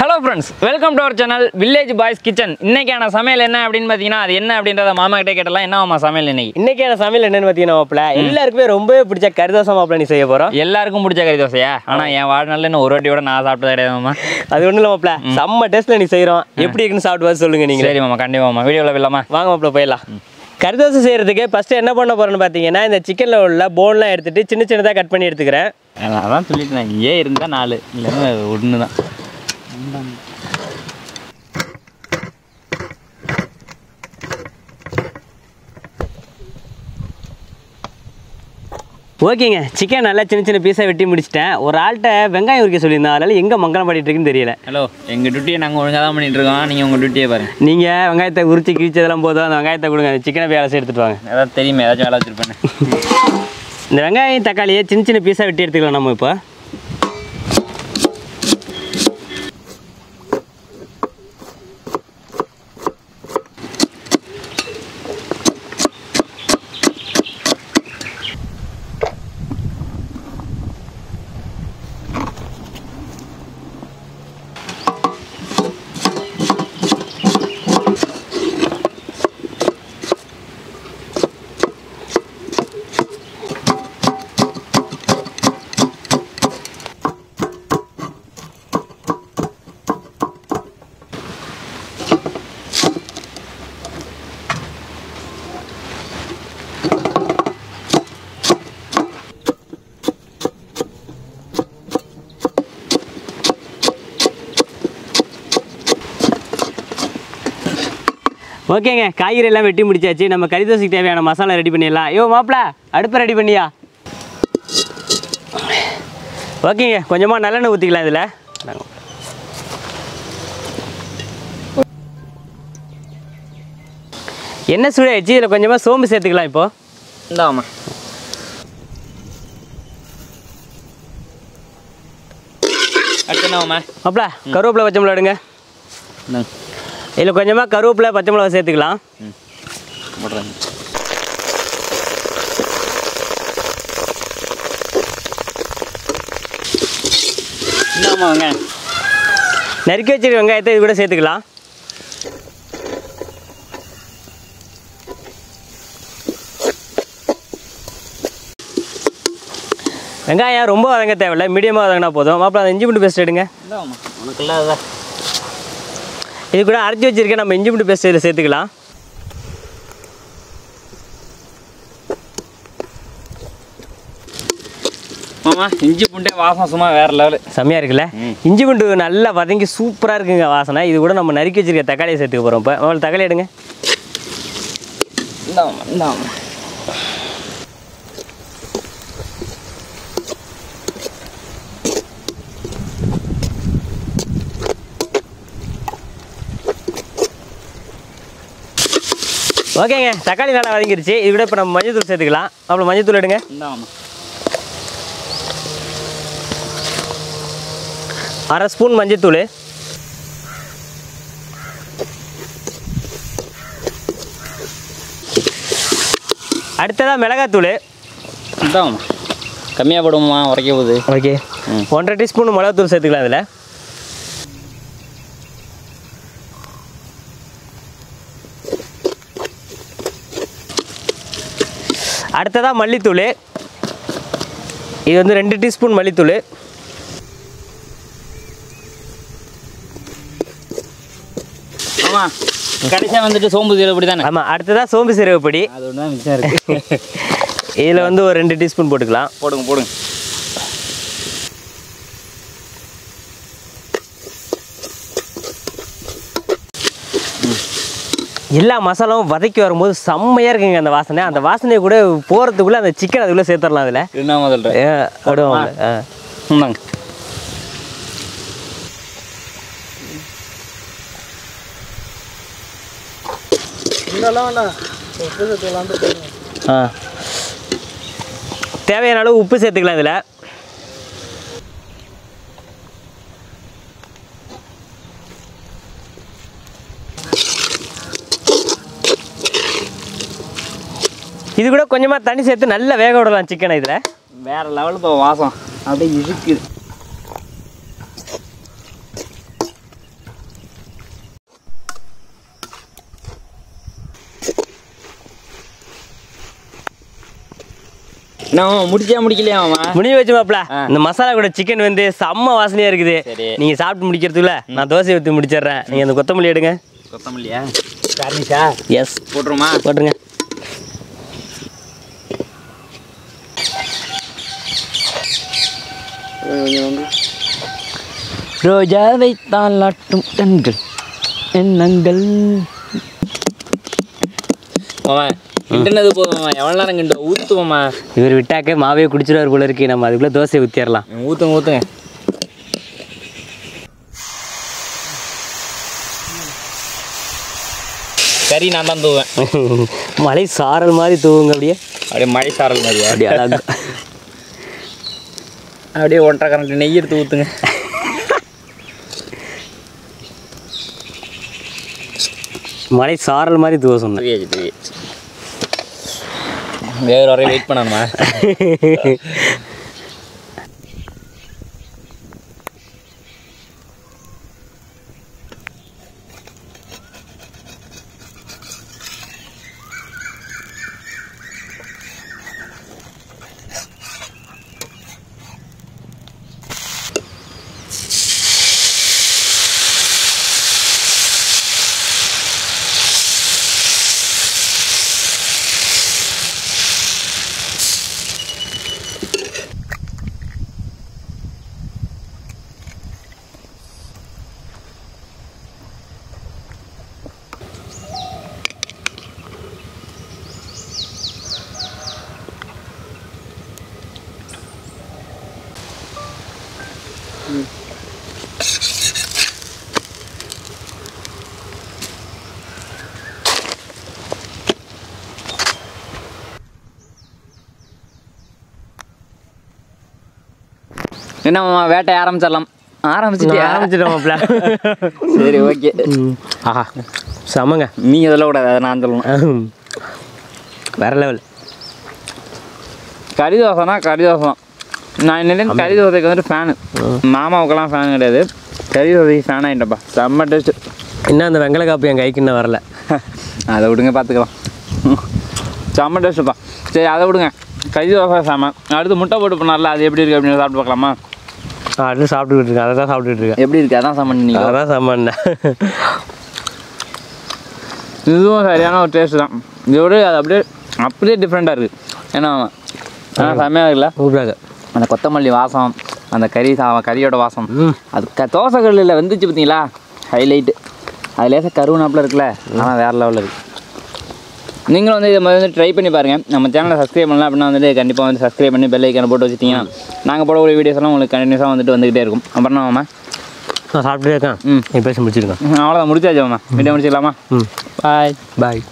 Hello friends, welcome to our channel Village Boys Kitchen. இன்னைக்கான சமையல் என்ன அப்படினு பாத்தீங்கன்னா அது என்ன அப்படின்றத மாமா கிட்ட கேட்டலாம். என்ன மாமா சமையல் இன்னைக்கான சமையல் என்னன்னு பாத்தீங்கன்னா மாப்ள எல்லாருக்குமே ரொம்ப பிடிச்ச கறி தோசை மாப்ள நீ செய்ய போறோம். எல்லாருக்கும் பிடிச்ச கறி தோசையா? ஆனா என் வாழ்நாள்ல இன்னும் ஒரு வாட்டியோட நான் சாப்பிட்டதே கிடையாது மாமா. அது ஒண்ணு இல்ல மாப்ள, செம்ம டேஸ்ட்ல நீ செய்றோம். எப்படி இருக்குன்னு சாப்பிட்டு வந்து சொல்லுங்க நீங்க. சரி மாமா, கண்டிப்பா மாமா. வீடியோல போய்லாமா? வாங்க மாப்ள போய்லாம். கறி தோசை செய்யறதுக்கு ஃபர்ஸ்ட் என்ன பண்ண போறேன்னு பாத்தீங்கன்னா இந்த சிக்கன்ல உள்ள போன்லாம் எடுத்துட்டு சின்ன சின்னதா கட் பண்ணி எடுத்துக்கிறேன். அதான் சொல்லிட்டேன், இங்கே இருந்தா 4 இல்லன்னா 1 தான். ஓகேங்க, சிக்கன் நல்லா சின்ன சின்ன பீஸாக வெட்டி முடிச்சிட்டேன். ஒரு ஆள்கிட்ட வெங்காயம் உரிக்க சொல்லியிருந்தேன், அதனால எங்கே மங்களம் பண்ணிட்டு இருக்குன்னு தெரியல. ஹலோ, எங்கள் டியூட்டியை நாங்கள் ஒழுங்காக தான் பண்ணிட்டு இருக்கோம், நீங்கள் உங்கள் டியூட்டியை பாருங்கள். நீங்கள் வெங்காயத்தை உரிச்சு கிழிச்சதெல்லாம் போதும், அந்த வெங்காயத்தை கொடுங்க, அந்த சிக்கனை போய் அலசி எடுத்துட்டு வாங்க. ஏதாவது தெரியுமே, ஏதாச்சும் வேலை வச்சுருப்பேன். இந்த வெங்காயம் தக்காளியை சின்ன சின்ன பீஸாக வெட்டி எடுத்துக்கலாம் நம்ம இப்போ. ஓகேங்க, காய்கறி எல்லாம் வெட்டி முடிச்சாச்சு. நம்ம கறி தோசைக்கு தேவையான மசாலா ரெடி பண்ணிடலாம். ஐயோ மாப்பிள, அடுப்பை ரெடி பண்ணியா? ஓகேங்க, கொஞ்சமாக நல்லெண்ணெய் ஊற்றிக்கலாம் இதில். எண்ணெய் சூடாயிடுச்சு, இதில் கொஞ்சமாக சோம்பு சேர்த்துக்கலாம் இப்போ. இந்தாமா அடுத்தனாமா மாப்பிள, கருவேப்பிலை பச்சை மிளகா எடுங்க. இதில் கொஞ்சமாக கருவேப்பிலை பச்சை மிளகா சேர்த்துக்கலாம். நறுக்கி வச்சிருக்க வெங்காயத்தை இது கூட சேர்த்துக்கலாம். வெங்காயம் ரொம்ப வதங்க தேவையில்லை, மீடியமாக வதங்கினா போதும். மாப்பிள, அந்த இஞ்சி பூண்டு பேஸ்ட் எடுங்க. உனக்குலாம் அதுதான். இது கூட அரைச்சி வச்சிருக்கேன், நம்ம இஞ்சி பூண்டு பேஸ்ட் இதில் சேர்த்துக்கலாம். ஆமாம், இஞ்சி பூண்டே வாசனை சும்மா வேறு லெவலு, செம்மையாக இருக்குல்ல? இஞ்சி பூண்டு நல்லா வதங்கி சூப்பராக இருக்குங்க வாசனை. இது கூட நம்ம நறுக்கி வச்சிருக்க தக்காளியை சேர்த்துக்க போகிறோம். இப்போ அவள் தக்காளி எடுங்க. இந்தாமா ஓகேங்க, தக்காளி நல்லா வதங்கிருச்சு. இது கூட இப்போ நம்ம மஞ்சள் தூள் சேர்த்துக்கலாம். அப்புறம் மஞ்சள் தூள் எடுங்க. அரை ஸ்பூன் மஞ்சள் தூள். அடுத்ததாக மிளகாத்தூள். இந்தாமா கம்மியாக போடுவோமா, உரைக்க போகுது. ஓகே, 1.5 டீஸ்பூன் மிளகாத்தூள் சேர்த்துக்கலாம் அதில். அடுத்ததாக மல்லித்தூள். இது வந்து 2 டீஸ்பூன் மல்லித்தூள். ஆமாம், கடைசியாக வந்துட்டு சோம்பு சீரகப்பொடி தானே? ஆமாம், அடுத்ததாக சோம்பு சீரகப்பொடி. அது ஒன்று தான் மிச்சம் இருக்குது. இதில் வந்து ஒரு 2 டீஸ்பூன் போட்டுக்கலாம். போடுங்க. எல்லா மசாலாவும் வதக்கி வரும்போது செம்மையாக இருக்குங்க அந்த வாசனை. அந்த வாசனையை கூட போகிறதுக்குள்ளே அந்த சிக்கன் அதுக்குள்ளே சேர்த்துடலாம். அதில் என்ன முதல்ல இந்தாங்க. தேவையான அளவு உப்பு சேர்த்துக்கலாம் இதில். இது கூட கொஞ்சமா தண்ணி சேர்த்து நல்லா வேக விடலாம் சிக்கனை. இதுல வேற லெவல் போ வாசம் அப்படியே இருக்குது. நான் முடிக்கலையா முடிவு வச்சு மாப்பிள. இந்த மசாலா கூட சிக்கன் வந்து செம்ம வாசனையா இருக்குது. நீங்க சாப்பிட்டு முடிக்கிறதுக்குள்ள நான் தோசை ஊற்றி முடிச்சிடுறேன். நீங்க அந்த கொத்தமல்லி எடுங்க. கொத்தமல்லியா? கார்னிஷா? எஸ், போட்டுருமா? போட்டுருங்க. ரோஜாவை தாளாட்டும் கண்கள் எண்ணங்கள். மாமா கிண்டனது போதுமா? எவ்வளோ நேரம் கிண்ட ஊற்றுவோம்மா? இவர் விட்டாக்க மாவே குடிச்சிருவார் போல இருக்கு. நம்ம அதுக்குள்ளே தோசையை ஊற்றிடலாம். ஊற்றுங்க. கறி நான் தான் தூவேன். மழை சாரல் மாதிரி தூவுங்க. அப்படியே மழை சாரல் மாதிரியா? அப்படியே அழகா அப்படியே 1.5 கரண்டி நெய் எடுத்து ஊற்றுங்க. மழை சாரல் மாதிரி தூவ சொன்னேன். வேறு வரையும் வெயிட் பண்ணணுமா? என்ன மாமா வேட்டை ஆரம்பிச்சிட்டோம்ல. சரி ஓகே. ஆஹா சமங்க. நீங்கள் சொல்லக்கூடாது, அதை நான் சொல்லணும். வேற லெவல். கறி தோசை தான். நான் இன்னிலேருந்து கறி தோசைக்கு வந்துட்டு ஃபேனு. மாமாவுக்கெல்லாம் ஃபேன் கிடையாது, கறி தோசைக்கு ஃபேன் ஆகிட்டப்பா. செம்ம டேஸ்ட்டு. இன்னும் அந்த வெங்கல காப்பி என் கைக்கு இன்னும் வரல. அதை விடுங்க, பார்த்துக்கலாம். செம்ம டேஸ்ட்டுப்பா. சரி அதை விடுங்க. கறி தோசை செம்ம. அடுத்து முட்டை போட்டு பண்ணார்ல, அது எப்படி இருக்குது அப்படின்னு சாப்பிட்டு பார்க்கலாமா? அடுத்து சாப்பிட்டுக்கிட்டு இருக்கேன். அதை தான் சாப்பிட்டுக்கிட்டு இருக்கேன். எப்படி இருக்குது? அதான் சாமான். நீங்கள் அதான் சாமான். இதுவும் சரியான ஒரு டேஸ்ட்டு தான். இதோட அது அப்படியே டிஃப்ரெண்ட்டாக இருக்குது. ஏன்னா செம்மையாக இருக்குல்ல? சூப்பராக. அந்த கொத்தமல்லி வாசம், அந்த கறியோட வாசம், அது தோசை கல்லில் வந்துச்சு பார்த்தீங்களா? ஹைலைட்டு. அது லேசாக கருவுனாப்பில் இருக்குல்ல, ஆனால் வேறு லெவலில் இருக்குது. நீங்களும் வந்து இதை வந்து ட்ரை பண்ணி பாருங்கள். நம்ம சேனலை சப்ஸ்கிரைப் பண்ணலாம் அப்படின்னா வந்துட்டு கண்டிப்பாக வந்து சப்ஸ்கிரைப் பண்ணி பெல் ஐக்கானை போட்டு வச்சுட்டிங்கன்னா நாங்கள் போடக்கூடிய வீடியோஸ் எல்லாம் உங்களுக்கு கண்டினியூஸாக வந்துகிட்டே இருக்கும். அப்புறம் மாமா நான் சாப்பிட்டுட்டே இருக்கேன். பேசி முடிச்சிருக்கேன். அவ்வளோதான், முடிச்சாச்சு மாமா. வீடியோ முடிச்சிடலாமா? பாய்.